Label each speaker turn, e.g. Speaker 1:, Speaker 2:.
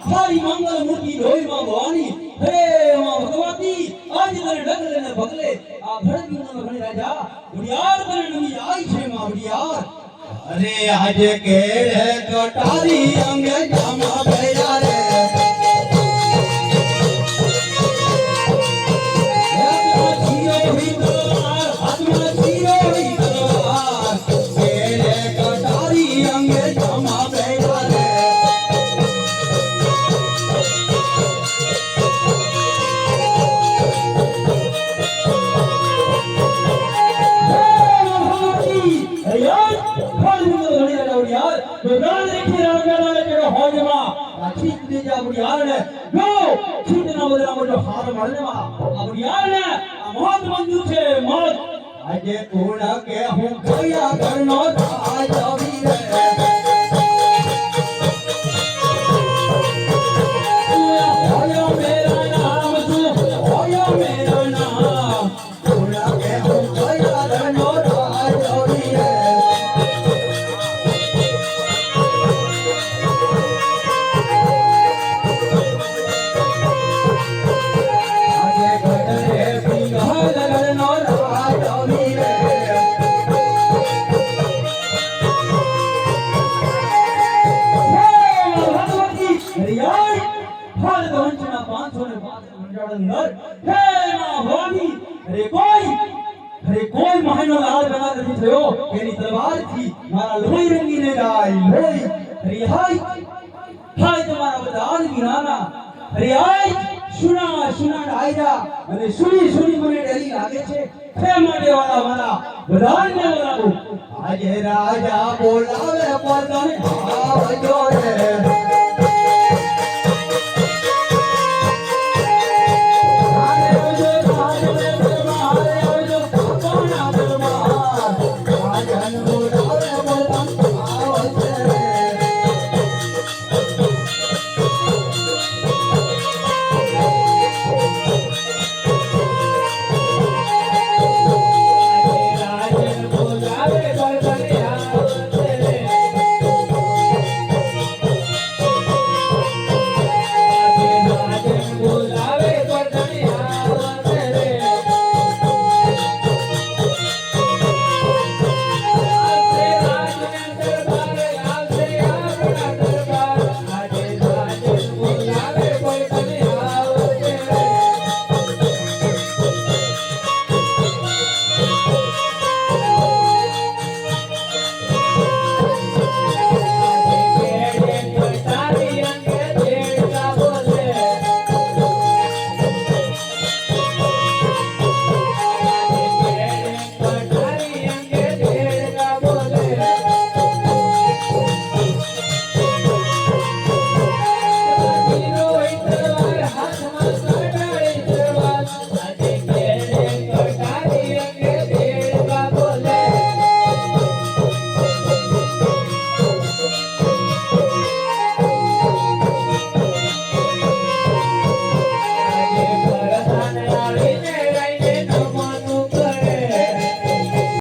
Speaker 1: थारी मंगल मूर्ति लोई मां भवानी हे मां भगवती आज तने डगले ने बगले आ भड़की में घणी राजा बुढ़ियार तने नमी आई छे मां बुढ़ियार
Speaker 2: अरे आज केड़े कटारी अंगे जामा भैया रे
Speaker 1: बुढ़ियार ने जो छीतना बदला मुझे हाथ मारने वा बुढ़ियार ने मौत मंजूर छे मौत
Speaker 2: आजे कोना के हूं गया करनो आज अभी रे
Speaker 1: होया मेरा नाम तू होया मेरा नाम
Speaker 2: कोना के हूं गया करनो आज अभी रे
Speaker 1: कोई महीनो लाल बना नहीं थयो केनी तलवार थी मारा लोई रंगी ने गाय लोई अरे हाय हाय तुम्हारा बदान गिराना अरे हाय सुना सुना आईजा अरे सुनी सुनी मने डरी लागे छे हे माटे वाला मारा बदान ने बोलावो
Speaker 2: आज राजा बोलावे पदन आवजो